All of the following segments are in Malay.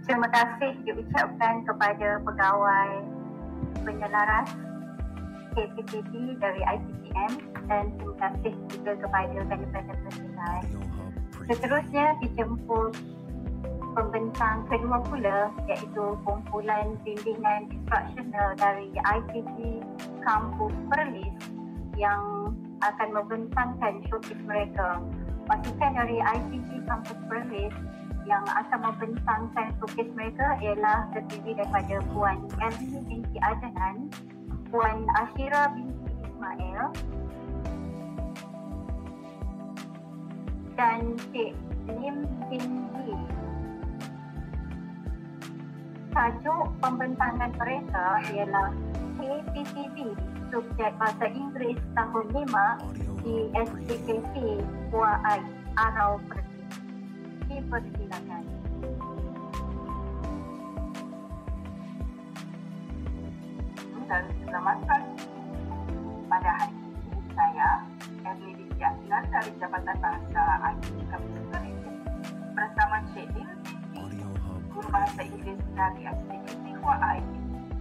Terima kasih diucapkan kepada pegawai penyelaras KPPB dari IPTM dan terima kasih juga kepada beneficial penilai. Seterusnya dijemput pembentang kedua pula iaitu kumpulan bimbingan instruksional dari IPT Kampus Perlis yang akan membentangkan showcase mereka. Pasukan dari IPT Kampus Perlis yang akan membentangkan showcase mereka ialah terdiri daripada Puan Emily binti Adnan, Puan Ashira binti Ismail dan Cik Lim bin Yi. Tajuk pembentangan mereka ialah KPPB subjek Bahasa Inggeris tahun 5 di SPKC Puai Arau Perlis. Dipersilakan. Dan selamat pagi. Pada hari ini saya, Emily binti Adnan dari Jabatan Bahasa IPT Kampus Perlis bersama Cik Lim binti Guru Bahasa Inggeris dari SPKC Puai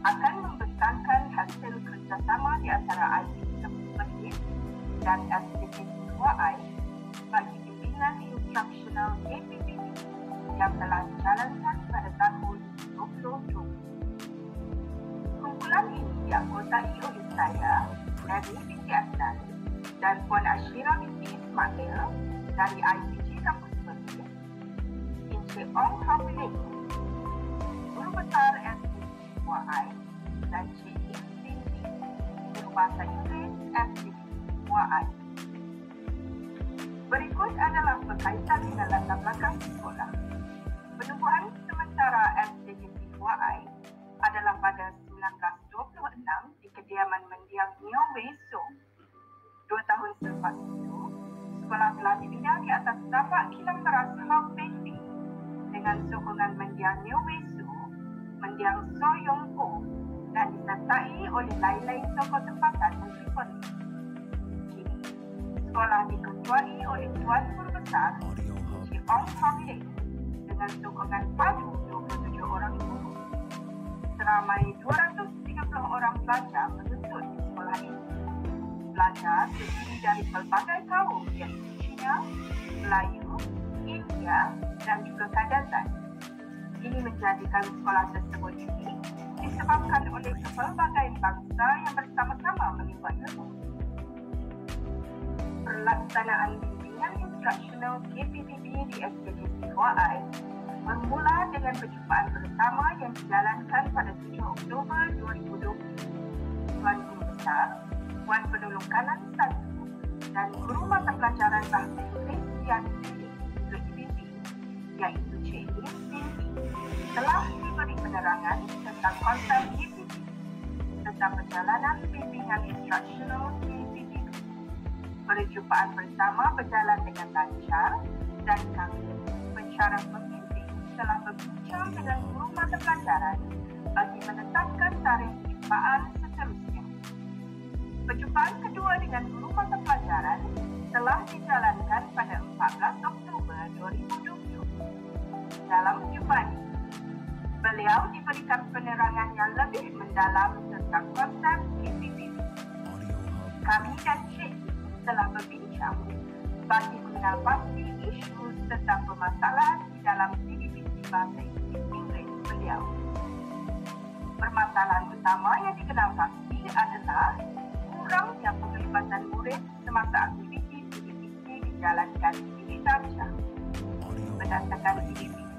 akan membentangkan hasil kerjasama di antara IPT Kampus Perlis dan SPKC Puai bagi bimbingan instruksional KPPB yang telah dijalankan pada tahun 2020. Kumpulan ini dianggotai oleh saya, Emily binti Adnan dan Puan Ashira binti Ismail dari IPT Kampus Perlis, Encik Ong Hamiling, Guru Besar SPKC Puai dan Cik Lim binti Guru Bahasa Inggeris SPKC Puai. Berikut adalah berkaitan dengan latar belakang sekolah. Penubuhan sementara SPKC Puai adalah pada 1926 di kediaman mendiang Neo Wei Su. 2 tahun selepas itu, sekolah telah dibina di atas tapak kilang beras Hang Pei dengan sokongan mendiang Neo Wei Su, mendiang So Yong Ko dan disertai oleh lain-lain tokoh tempatan negeri Perlis. Kini, sekolah diketuai oleh Tuan Guru Besar Encik Ong Hamiling dengan sokongan padu 27 orang guru. Seramai 230 orang pelajar menuntut di sekolah ini. Pelajar terdiri dari pelbagai kaum iaitu Cina, Melayu, India dan juga Kadazan. Ini menjadikan sekolah tersebut unik disebabkan oleh pelbagai bangsa yang bersama-sama menimba ilmu. Pelaksanaan bimbingan instruksional KPPB di SPKC Puai bermula dengan perjumpaan pertama yang dijalankan pada 7 Oktober 2020. Tuan Guru Besar, Puan Penolong Kanan 1 dan Guru Mata Pelajaran Bahasa Inggeris yang dipilih untuk dibimbing, iaitu Cik Lim binti, telah diberi penerangan tentang konsep KPPB serta perjalanan bimbingan instruksional KPPB. Perjumpaan pertama berjalan dengan lancar dan kami, pensyarah pemimpin, telah berbincang dengan guru mata pelajaran bagi menetapkan tarikh perjumpaan seterusnya. Perjumpaan kedua dengan guru mata pelajaran telah dijalankan pada 14 Oktober 2020. Dalam perjumpaan ini, beliau diberikan penerangan yang lebih mendalam tentang konsep KPPB. Kami dan Cik telah berbincang bagi mengenal pasti isu tentang permasalahan di dalam CDBC Bahasa Inggeris beliau. Permasalahan utama yang dikenal pasti adalah kurangnya penglibatan murid semasa aktiviti CDBC dijalankan di darjah. Berdasarkan CDBC,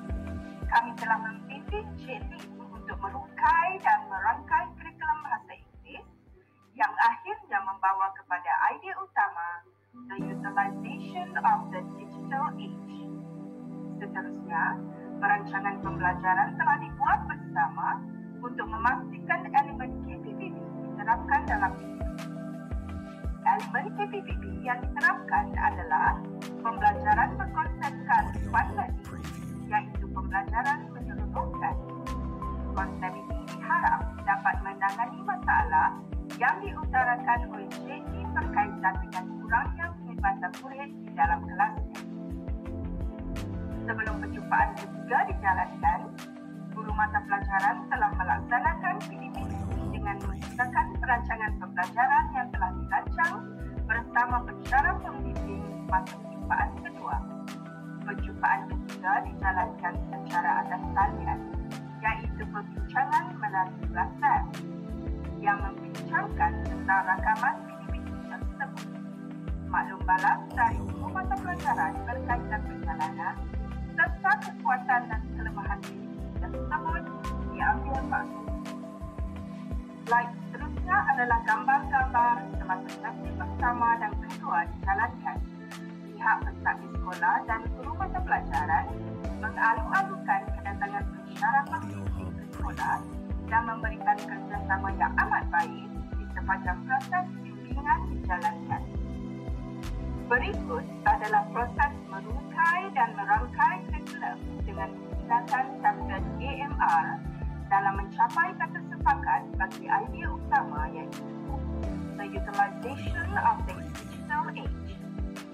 kami telah membimbing Cik Lim untuk merungkai dan merangkai kurikulum bahasa Inggeris yang akhirnya membawa kepada idea utama, the utilization of the digital age. Seterusnya, perancangan pembelajaran telah dibuat bersama untuk memastikan elemen KPPB diterapkan dalam didik. Elemen KPPB yang diterapkan adalah pembelajaran berkonsepkan one learning, iaitu pembelajaran menyeluruhkan. Konsep ini diharap dapat menangani masalah yang diutarakan oleh Cik Lim berkaitan dengan kurangnya penglibatan murid di dalam kelasnya. Sebelum perjumpaan ketiga dijalankan, mata pelajaran telah melaksanakan PDPP dengan menggunakan perancangan pembelajaran yang telah dirancang bersama pensyarah pembimbing masa perjumpaan kedua. Perjumpaan ketiga dijalankan secara atas talian, iaitu perbincangan melalui WhatsApp yang membincangkan tentang rakaman PDPP tersebut. Maklum balas dari semua mata pelajaran berkaitan perjalanan serta kekuatan dan kelemahan PDPP tersebut diambil maklum. Slide seterusnya adalah gambar-gambar semasa sesi pertama dan kedua dijalankan. Pihak pentadbir sekolah dan guru mata pelajaran mengalu-alukan kedatangan pensyarah pembimbing ke sekolah dan memberikan kerjasama yang amat baik di sepanjang proses bimbingan dijalankan. Berikut adalah proses merungkai dan merangkai kurikulum dengan menggunakan chapter AMR dalam mencapai kata sepakat bagi idea utama iaitu the utilization of the digital age.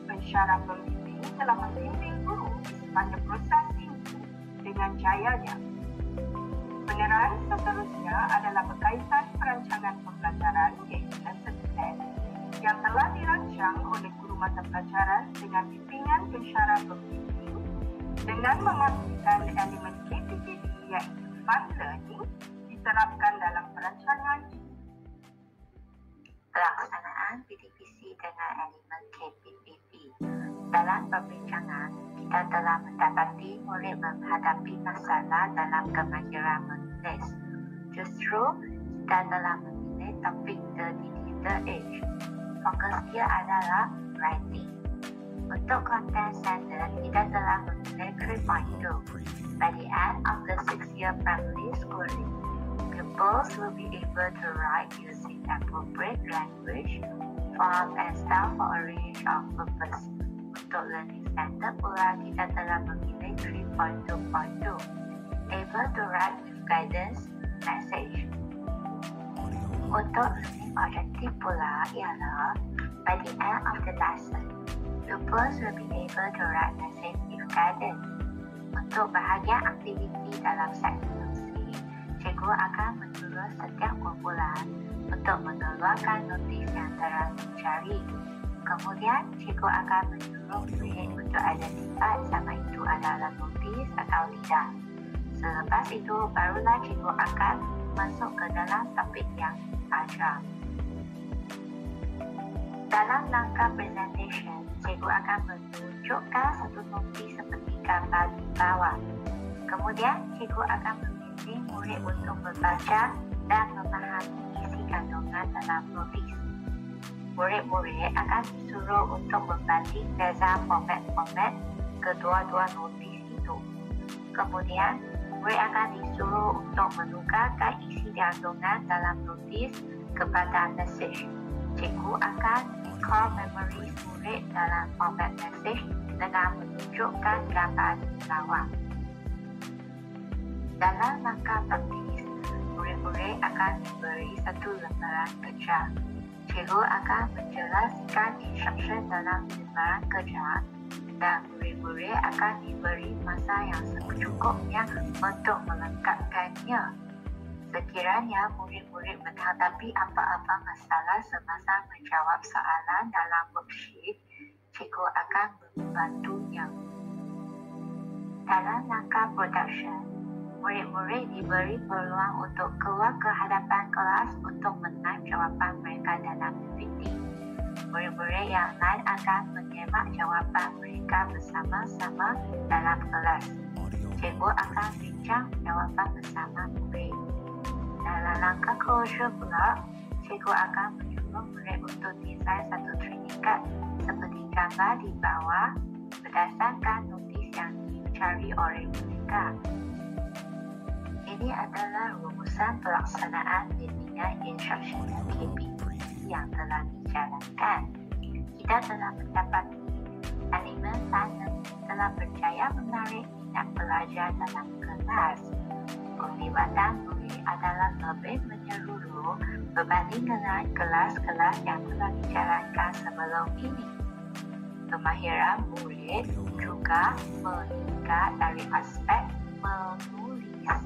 Pensyarah pembimbing telah membimbing guru di sepanjang proses ini dengan jayanya. Penerang seterusnya adalah berkaitan perancangan pembelajaran iaitu lesson plan yang telah dirancang oleh guru mata pelajaran dengan bimbingan pensyarah pembimbing dengan memastikan elemen KPPB iaitu fun learning diterapkan dalam perancangan ini. Pelaksanaan PDPC dengan elemen KPPB. Dalam perbincangan, kita telah mendapati murid menghadapi masalah dalam kemahiran menulis. Justru, kita telah memilih topik The Digital Age. Fokus dia adalah writing. Untuk konten standard, kita telah memilih 3.2. By the end of the 6-year primary schooling, pupils will be able to write using appropriate language, form and style for a range of purpose. Untuk learning standard pula, kita telah memilih 3.2.2. Able to write with guidance, message. Untuk learning objective pula ialah, by the end of the lesson, pupils will be able to write message with guidance. Untuk bahagian aktiviti dalam segmentasi, cikgu akan menulis setiap kumpulan untuk mengeluarkan notis yang telah dicari. Kemudian, cikgu akan menyuruh murid untuk identify sama itu adalah notis atau tidak. Selepas itu, barulah cikgu akan masuk ke dalam topik yang diajar. Dalam langkah presentation, cikgu akan menunjukkan satu notis seperti gambar di bawah. Kemudian, cikgu akan membimbing murid untuk membaca dan memahami isi kandungan dalam notis. Murid-murid akan disuruh untuk membanding beza format-format kedua-dua notis itu. Kemudian, murid akan disuruh untuk menukarkan isi kandungan dalam notis kepada message. Cikgu akan recall memory murid dalam format message dengan menunjukkan gambar di bawah. Dalam langkah praktis, murid-murid akan diberi satu lembaran kerja. Cikgu akan menjelaskan instruction dalam lembaran kerja dan murid-murid akan diberi masa yang secukupnya untuk melengkapkannya. Sekiranya murid-murid menghadapi apa-apa masalah semasa menjawab soalan dalam worksheet, cikgu akan membantunya. Dalam langkah production, murid-murid diberi peluang untuk keluar ke hadapan kelas untuk menang jawapan mereka dalam PPT. Murid-murid yang lain akan menyemak jawapan mereka bersama-sama dalam kelas. Cikgu akan bincang jawapan bersama murid. Dalam langkah closure pula, cikgu akan menyuruh murid untuk desain satu training card seperti gambar di bawah berdasarkan notis yang dicari oleh mereka. Ini adalah rumusan pelaksanaan bimbingan instructional KPPB yang telah dijalankan. Kita telah mendapati elemen tanam telah berjaya menarik minat pelajar dalam kelas. Pelibatan murid adalah lebih menyeluruh berbanding dengan kelas-kelas yang telah dijalankan sebelum ini. Kemahiran murid juga meningkat dari aspek menulis.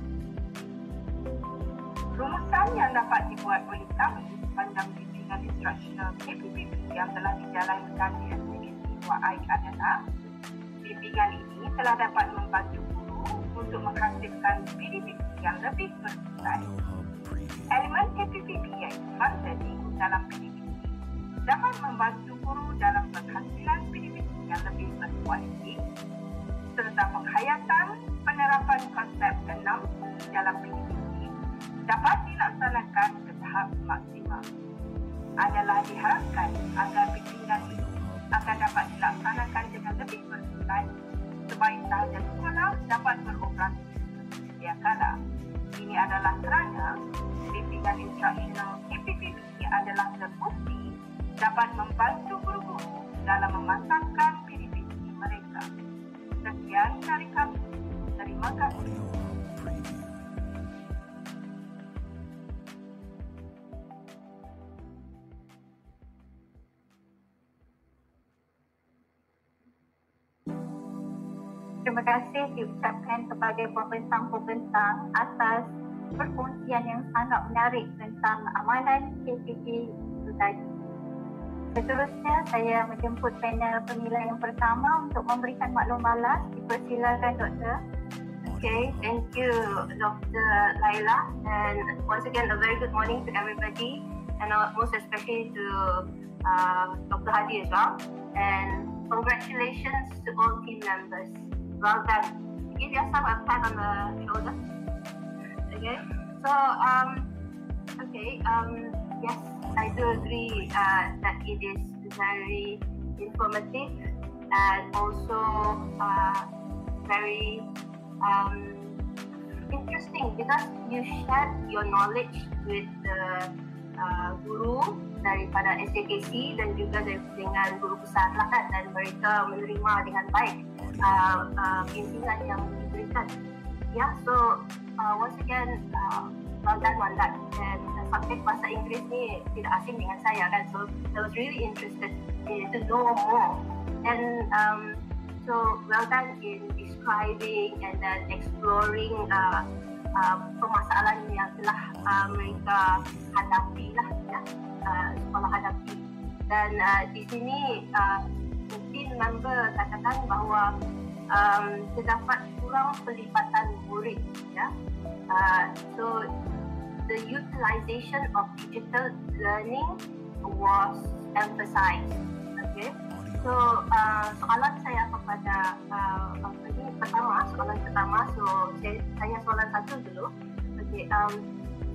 Rumusan yang dapat dibuat oleh kami sepanjang bimbingan instruksional KPPP yang telah dijalankan di SPKC YI adalah bimbingan ini telah dapat membantu guru untuk menghasilkan PDPP yang lebih berkualitas. Elemen KPPP iaitu fun learning dalam PDPP dapat membantu guru dalam penghasilan PDPP yang lebih berkualitas serta penghayatan penerapan konsep 6 dalam PDPP dapat dilaksanakan ke tahap maksimal. Adalah diharapkan agar bimbingan ini akan dapat dilaksanakan dengan lebih berkualitas supaya sahaja sekolah dapat beroperasi sedia kala. Ini adalah kerana bimbingan instruksional KPPP adalah terbukti dapat membantu guru-guru dalam mematangkan PDPP mereka. Sekian dari kami. Terima kasih. Terima kasih diucapkan kepada pembentang-pembentang atas perkongsian yang sangat menarik tentang amalan KPP itu tadi. Seterusnya, saya menjemput panel penilai yang pertama untuk memberikan maklum balas. Dipersilakan, Doktor. Okay, thank you, Dr. Laila. And once again, a very good morning to everybody, and most especially to Dr. Hadi as well. And congratulations to all team members. Well done. Give yourself a pat on the shoulder. Okay. So, yes, I do agree that it is very informative and also very interesting because you share your knowledge with the guru daripada SJKC dan juga dengan guru besar lah kan, dan mereka menerima dengan baik bimbingan yang diberikan. Yeah, so once again, well done on that. And subjek bahasa Inggeris ni tidak asing dengan saya kan, so I was really interested to know more. And so well done in describing and then exploring permasalahan yang telah mereka hadapi lah, ya, sekolah hadapi. Dan di sini mungkin member katakan bahawa terdapat kurang pelibatan murid, ya. So the utilization of digital learning was emphasized. Okay, so soalan saya kepada soalan pertama. So saya soalan satu dulu. Okay,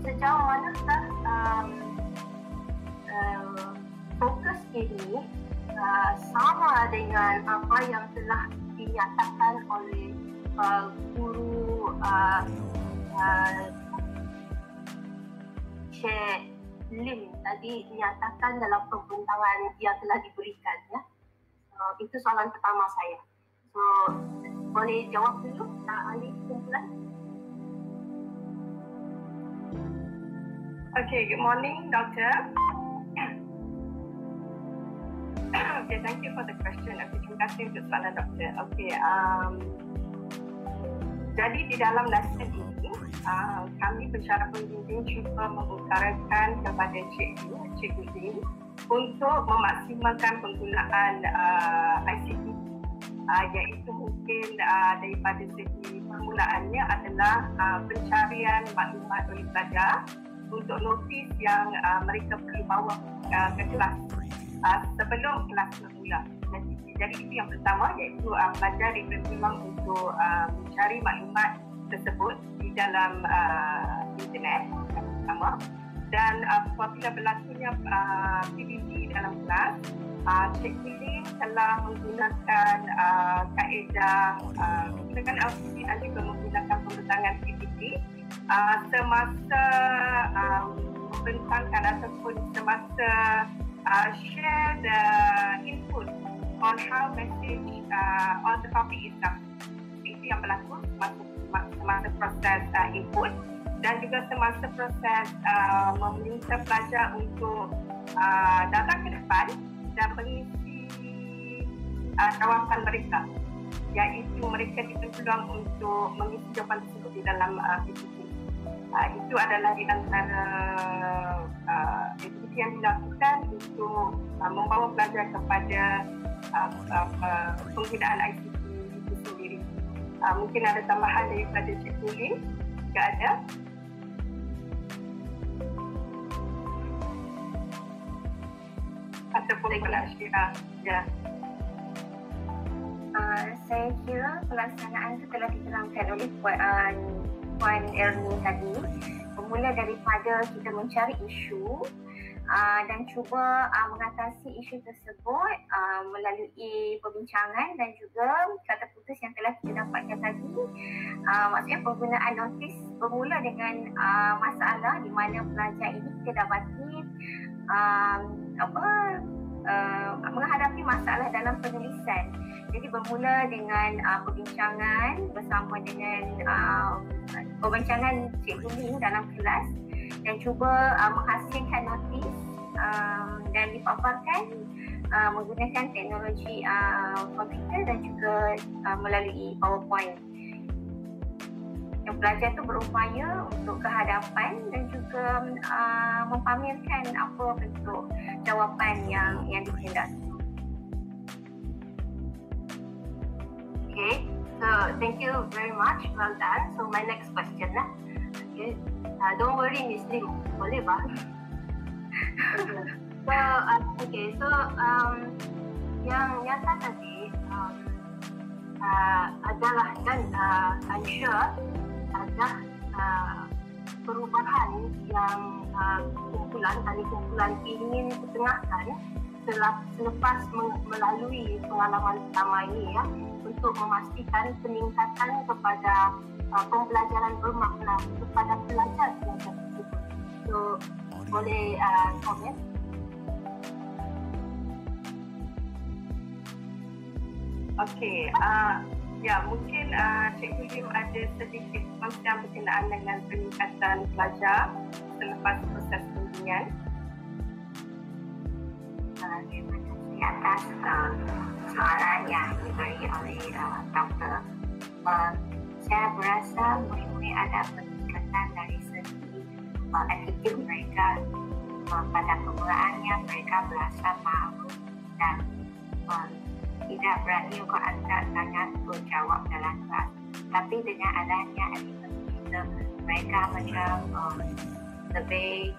sejauh manakah fokus ini sama dengan apa yang telah dinyatakan oleh guru Syekh Lim tadi dinyatakan dalam pembentangan yang telah diberikan, ya. Itu soalan pertama saya. So boleh jawab dulu, ahli kumpulan. Okay, good morning, Doctor. Okay, thank you for the question. Okay, terima kasih untuk soalan Doktor. Okay, jadi di dalam lesson ini, kami pensyarah pembimbing cuba mengutarakan kepada Cikgu Lim untuk memaksimalkan penggunaan ICT, iaitu mungkin daripada segi permulaannya adalah pencarian maklumat oleh pelajar untuk notis yang mereka perlu bawa ke kelas sebelum kelas bermula. Jadi itu yang pertama, iaitu pelajar diperlukan untuk mencari maklumat tersebut di dalam internet yang pertama. Dan apabila berlakunya PBB dalam kelas, Cikgu Lim telah menggunakan kaedah menggunakan LCD dan juga menggunakan pembentangan PBB semasa membentangkan ataupun semasa share the input on how message on the topic itself. Itu yang berlaku semasa proses input dan juga semasa proses meminta pelajar untuk datang ke depan dan mengisi jawapan mereka, iaitu mereka diperlukan untuk mengisi jawapan tersebut di dalam PPT. Itu adalah di antara aktiviti yang dilakukan untuk membawa pelajar kepada penggunaan ICT itu sendiri. Mungkin ada tambahan daripada Cikgu Lim jika ada. Ataupun Puan Syirah. Ya. Saya kira pelaksanaan itu telah diterangkan oleh Puan Ernie tadi. Bermula daripada kita mencari isu dan cuba mengatasi isu tersebut melalui perbincangan dan juga kata putus yang telah kita dapatkan tadi. Maksudnya penggunaan notis bermula dengan masalah di mana pelajar ini kita dapati menghadapi masalah dalam penulisan. Jadi bermula dengan perbincangan bersama dengan perbincangan Cikgu Lim dalam kelas dan cuba menghasilkan notis dan dipaparkan menggunakan teknologi komputer dan juga melalui PowerPoint. Yang pelajar itu berupaya untuk kehadapan dan juga mempamerkan apa bentuk jawapan yang dikehendaki. Okay, so thank you very much. Well done. So my next question lah. Okay, don't worry Miss Lim, boleh bah? So yang tadi adalah kan I'm sure ada perubahan yang kumpulan ingin ketengahkan selepas melalui pengalaman pertama ini ya, untuk memastikan peningkatan kepada pembelajaran bermakna kepada pelajar tersebut. So boleh komen? Okey, ya mungkin Cikgu Lim ada sedikit konsep berkenaan dengan peningkatan pelajar selepas proses bimbingan. Terima kasih atas soalan yang diberi oleh Dr. Saya berasa murid-murid ada peningkatan dari segi attitude mereka. Pada permulaannya mereka berasa malu dan tidak berani untuk angkat tangan untuk jawab dalam kelas. Tapi dengan adanya aktiviti kita, mereka macam lebih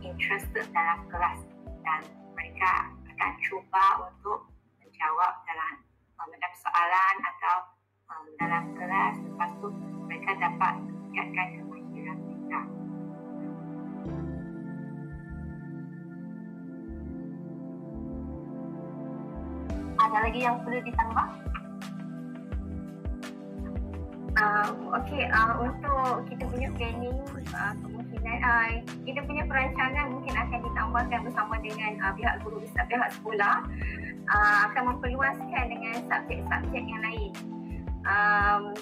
interested dalam kelas dan mereka akan cuba untuk menjawab dalam mendapat soalan atau dalam kelas. Lepas tu mereka dapat meningkatkan kemahiran mereka. Ada lagi yang perlu ditambah? Untuk kita punya planning, kemungkinan kita punya perancangan mungkin akan ditambahkan bersama dengan pihak guru besar, pihak sekolah, akan memperluaskan dengan subjek-subjek yang lain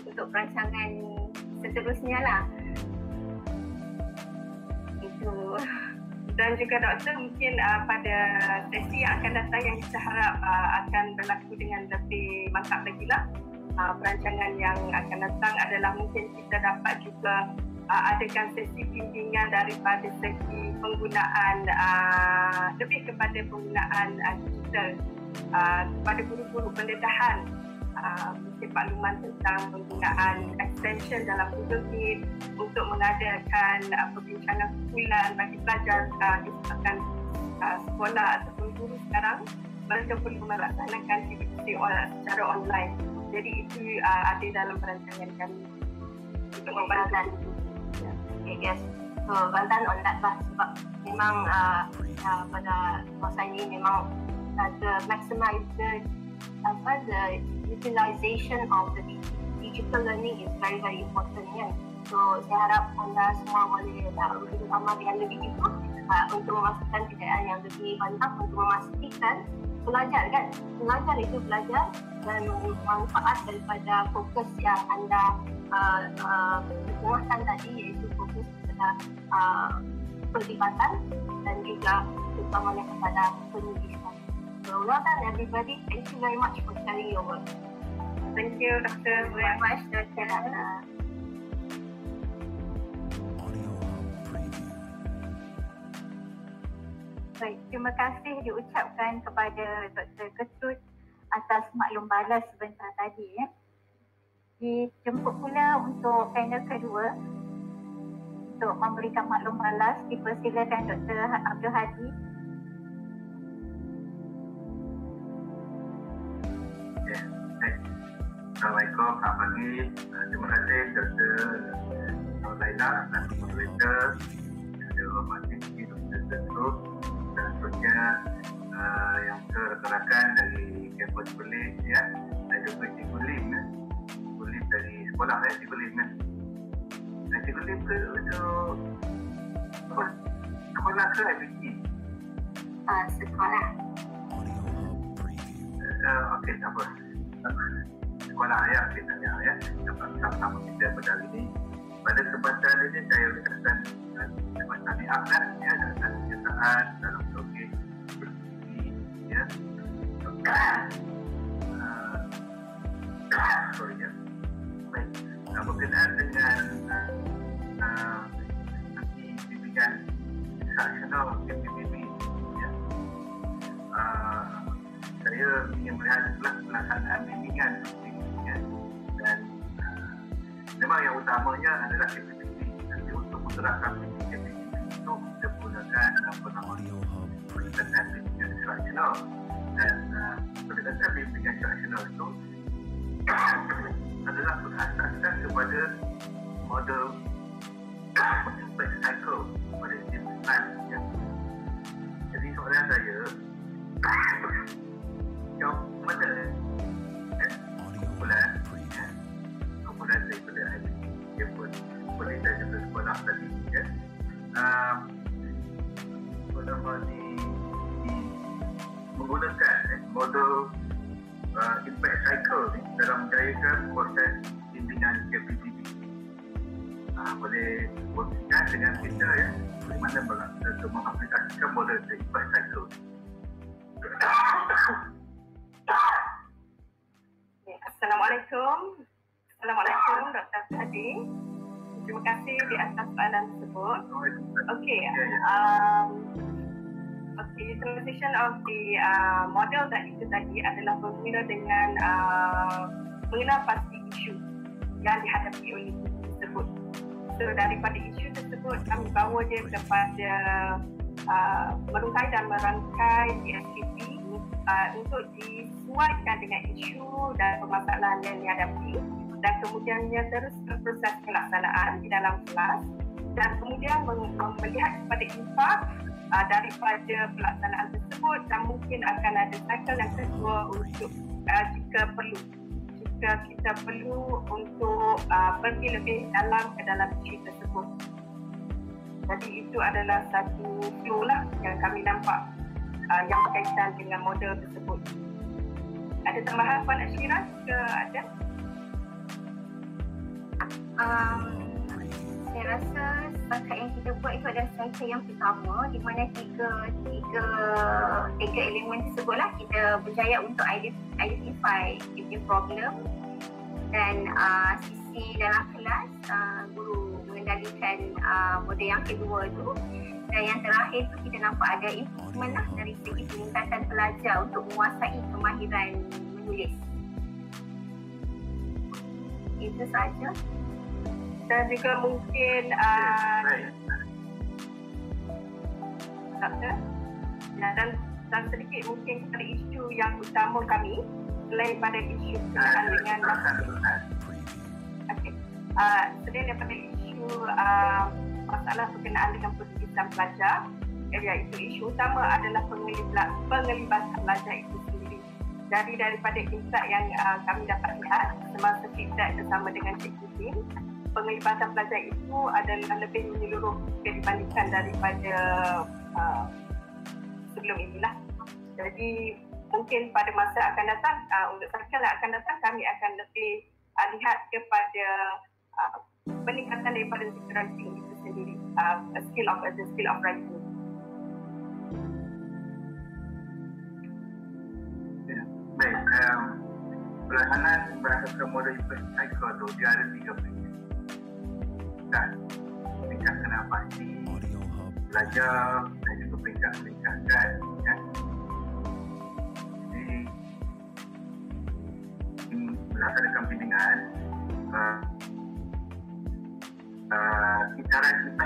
untuk perancangan seterusnya lah. Itu. Dan juga doktor mungkin pada sesi yang akan datang yang kita harap akan berlaku dengan lebih mantap lagi lah. Perancangan yang akan datang adalah mungkin kita dapat juga adakan sesi bimbingan daripada segi penggunaan lebih kepada penggunaan digital kepada guru-guru pendedahan, mungkin makluman tentang penggunaan extension dalam Google Meet untuk mengadakan perbincangan kumpulan bagi pelajar disebabkan sekolah ataupun guru sekarang mereka perlu melaksanakan aktiviti secara online. Jadi itu ada dalam perancangan kami untuk membantu. Okay, yes. So well done on that lah, sebab memang pada masa ini memang the maximize the utilization of the digital learning is very very important ya. So saya harap anda semua boleh bersama dengan lebih itu untuk memastikan kejayaan yang lebih mantap, untuk memastikan belajar itu belajar dan manfaat daripada fokus yang anda ketengahkan tadi, iaitu fokus kepada perlibatan dan juga terutamanya kepada penulisan. So well done everybody. Thank you very much for sharing your work. Thank you, Dr. Very much, Dr. Baik, terima kasih diucapkan kepada Dr. Ketut atas maklum balas sebentar tadi. Dijemput pula untuk panel kedua untuk memberikan maklum balas. Dipersilakan Dr. Abdul Hadi. Assalamualaikum, selamat pagi. Terima kasih Dr. Laila dan moderator, Dr. Hormati Dr. Ketut dan seterusnya yang rekan-rekan dari kampus Perlis ya, dan juga Cikgu Lim Lim dari sekolah Cikgu Lim Cikgu Lim ke sekolah ke IPT? Sekolah. Okey, tak apa. Sekolah ya, kita ya. Sama-sama kita pada hari ini. Pada kesempatan ini saya ucapkan terima kasih akan ya dan kenyataan dalam topik bersih ya. Sorry ya. Baik. Berkenaan dengan nanti bimbingan instruksional PPPP ya. Saya ingin melihat pelaksanaan bimbingan ya. Dan memang yang utamanya adalah PPPP. Nanti untuk menggerakkan PPPP itu kita menggunakan pendekatan bimbingan instruksional. Dan pendekatan bimbingan instruksional itu adalah berasaskan kepada model impact cycle pada jenis plan ya. Jadi soalan saya, yang mana kumpulan daripada IPT dia pun boleh dan juga sekolah tadi ya, menggunakan model impact cycle ni dalam menjayakan proses bimbingan KPPP. Boleh kongsikan dengan kita ya, bagaimana untuk mengaplikasikan model impact cycle. Assalamualaikum Dr. Hadi. Terima kasih di atas soalan tersebut. Okey. Transition of the model that itu tadi adalah bermula dengan mengenal pasti isu yang dihadapi oleh isu tersebut. So daripada isu tersebut kami bawa dia kepada merungkai dan merangkai DSKP untuk disesuaikan dengan isu dan permasalahan yang dihadapi, dan kemudiannya terus proses pelaksanaan di dalam kelas, dan kemudian melihat kepada impak daripada pelaksanaan tersebut, dan mungkin akan ada cycle yang kedua untuk jika kita perlu untuk pergi lebih dalam ke dalam isu tersebut. Jadi itu adalah satu flow lah yang kami nampak yang berkaitan dengan model tersebut. Ada tambahan Puan Ashira ke ada? Saya rasa setakat yang kita buat itu adalah cycle yang pertama, di mana tiga elemen tersebutlah kita berjaya untuk identify problem, dan sisi dalam kelas guru mengendalikan model yang kedua itu, dan yang terakhir tu kita nampak ada improvement lah dari segi peningkatan pelajar untuk menguasai kemahiran menulis. Itu saja. Dan juga mungkin dan sedikit mungkin kepada isu yang utama kami selain pada isu berkenaan dengan selain daripada isu masalah berkenaan dengan persiapan pelajar, iaitu isu utama adalah penglibatan pelajar itu sendiri. Jadi daripada insight yang kami dapat lihat semasa feedback bersama dengan Cikgu Lim, penglibatan pelajar itu adalah lebih menyeluruh dibandingkan daripada sebelum inilah. Jadi mungkin pada masa akan datang, untuk cycle yang akan datang, kami akan lebih lihat kepada peningkatan daripada writing itu sendiri, skill of writing. Baik, pelaksanaan berdasarkan model impact cycle tu dia ada 3 prinsip. Dan tingkatkan pasti pelajar dan juga berperingkat-peringkatkan, ya. Jadi melaksanakan bimbingan, cara kita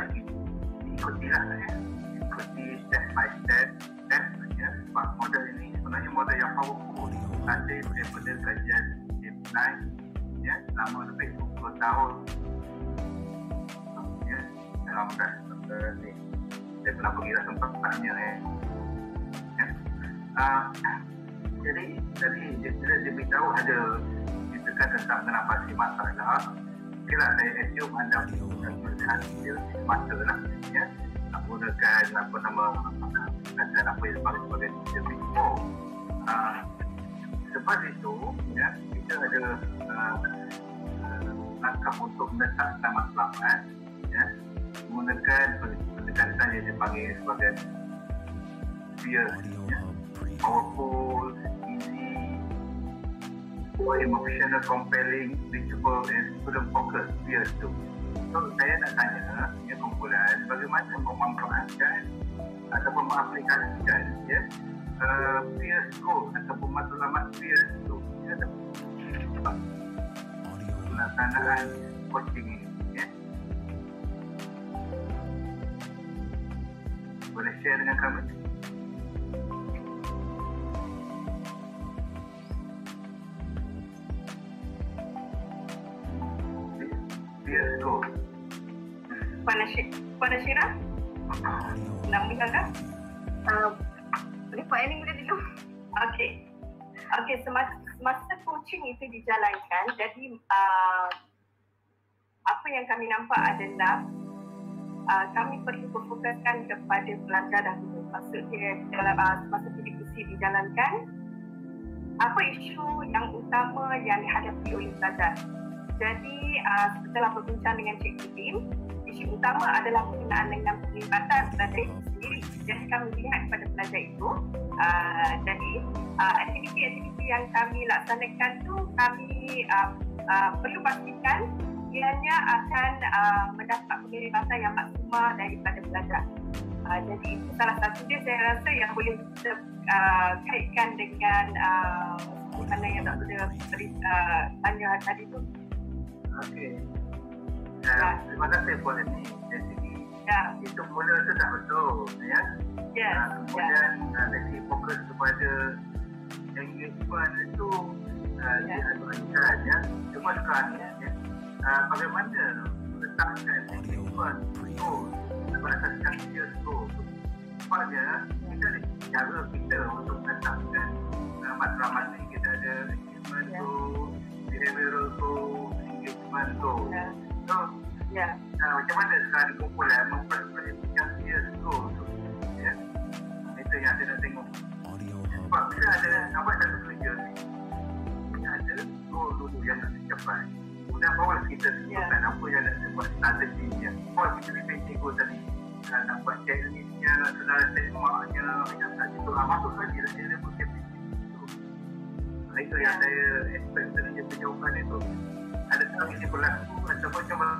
ikutilah, ya. Ikuti step by step, ya. Sebab model ini sebenarnya model yang powerful. Ada daripada kajian design, ya, selama lebih 20 tahun, ya, dalam ni saya pernah pergi lah tempatnya, ya. Jadi dia beritahu ada ceritakan tentang mengatasi masalah. Kira saya assume anda menggunakan masa lah, ya, menggunakan apa nama dan apa yang sebagai before. Lepas itu, ya, kita ada langkah untuk menetapkan matlamat, ya, menggunakan pendekatan yang dipanggil sebagai fear, ya, powerful, easy, emotional, compelling, reachable, and student focus fear tu. So saya nak tanya, ya, kumpulan, bagaimana memanfaatkan ataupun mengaplikasikan, ya, fear score ataupun matlamat fear itu, ya, pelaksanaan coaching ini, ya. Boleh share dengan kami? Fear score. Puan Syirah? Nak mendengar kan? Boleh Puan Annie mula dulu. Okey, semasa coaching itu dijalankan, jadi apa yang kami nampak adalah kami perlu berfokuskan kepada pelajar dahulu. Maksudnya dalam semasa diskusi dijalankan, apa isu yang utama yang dihadapi oleh pelajar. Jadi setelah berbincang dengan Cikgu Tim, isu utama adalah berkenaan dengan penglibatan pelajar itu sendiri. Jadi kami lihat kepada pelajar itu. Jadi aktiviti-aktiviti yang kami laksanakan tu kami perlu pastikan ianya akan mendapat penglibatan yang maksimal daripada pelajar. Jadi itu salah satu dia saya rasa yang boleh kita kaitkan dengan mana yang Dr. tanya tadi tu. Okey. Terima kasih Puan Annie. Jadi itu mula tu tak betul, ya. Kemudian lagi fokus kepada engagement itu diadukan, ya. Cuma sekarang, ya, bagaimana meletakkan engagement itu berdasarkan skill tu. Sebabnya kita ada cara kita untuk meletakkan matlamat ni. Kita ada engagement tu, behavioral tu, engagement tu. So, macam mana sekarang kumpulan memperhatikan skill tu, ya. Itu yang saya nak tengok. Sebab bila ada awak satu kerja ni, ada goal dulu yang nak dicapai. Kemudian bawa kita sebutkan apa yang nak buat strateginya. Bawa kita repeat goal tadi. Nak buat tekniknya, saudara tengoknya, yang tadi tu masuk saja dia level capacity tu. Itu yang saya expect tadi jawapan itu. Adakah ini berlaku ataupun macam mana?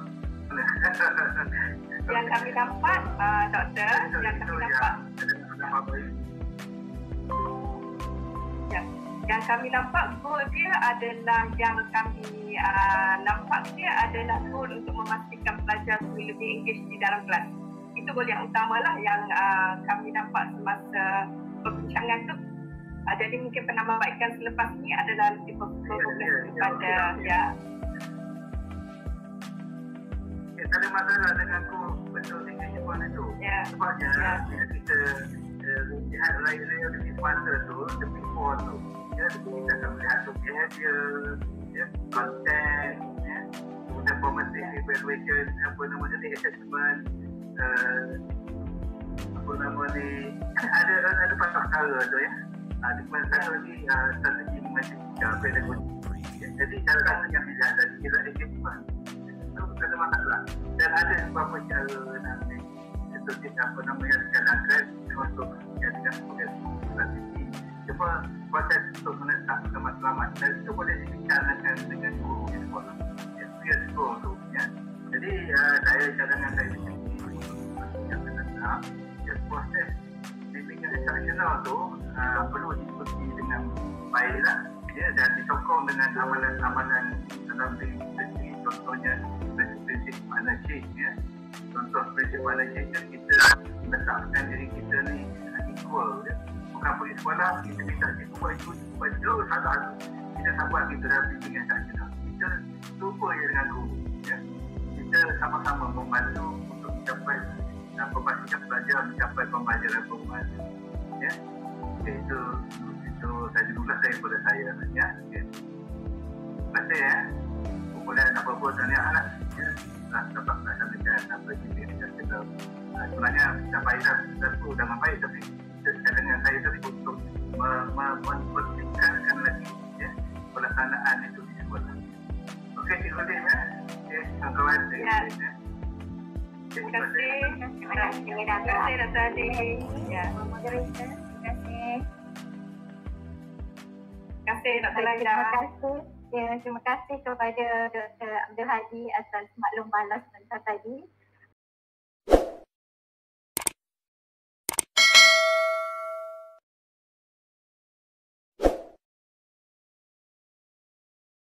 Yang kami dapat, Doktor, yang kami nampak goal dia adalah goal untuk memastikan pelajar lebih engage di dalam kelas. Itu goal yang utamalah yang kami nampak semasa perbincangan tu. Jadi mungkin penambahbaikan selepas ni adalah lebih fokus kepada tak ada masalah dengan aku betul engagement itu. Sebabnya bila kita lihat layer-layer lebih masa tu, lebih before tu, ya, kita akan melihat tu behavior, ya, content, ya, kemudian formative evaluation, apa nama ni, assessment, apa nama ni, ada perkara tu, ya. Di mana satu lagi strategi mengajar pedagogi. Jadi cara rasanya tidak ada kira engagement. Itu ada masalah. Dan ada beberapa cara nanti seperti apa nama yang dijalankan untuk menjadikan sebagai strategi. Cuma proses untuk menetapkan matlamat dan itu boleh dibicarakan dengan guru di sekolah. Peer score tu, ya. Jadi saya cadangan saya yang menetap proses yang instructional tu perlu diikuti dengan baiklah, ya, dan disokong dengan amalan-amalan dalam prinsip, contohnya prinsip partnership, ya. Contoh prinsip partnership yang kita letakkan diri kita ni equal, ya. Bukan pergi sekolah kita minta cikgu buat itu salah, kita tak buat kita dalam prinsip yang instructional. Kita lupa je dengan guru, ya. Kita sama-sama membantu untuk mencapai pemastikan pelajar mencapai pembelajaran formal, ya. Okay, itu saja dulu daripada saya, ya. Okay. Terima kasih, ya. Kemudian apa-apa tanya lah, ya. Dapat melaksanakan apa yang kita sebenarnya faedah satu dengan baik, tapi dengan saya tadi untuk mempertingkatkan lagi, ya, pelaksanaan itu di sekolah. Okey, cikgu Din, ya. Okey, kawan-kawan, ya. Terima kasih. Terima kasih Dr. Adi. Ya. Moderator, terima kasih. Terima kasih Dr. Laila. Terima kasih. Ya, terima kasih kepada Dr. Abdul Hadi atas maklum balas tadi.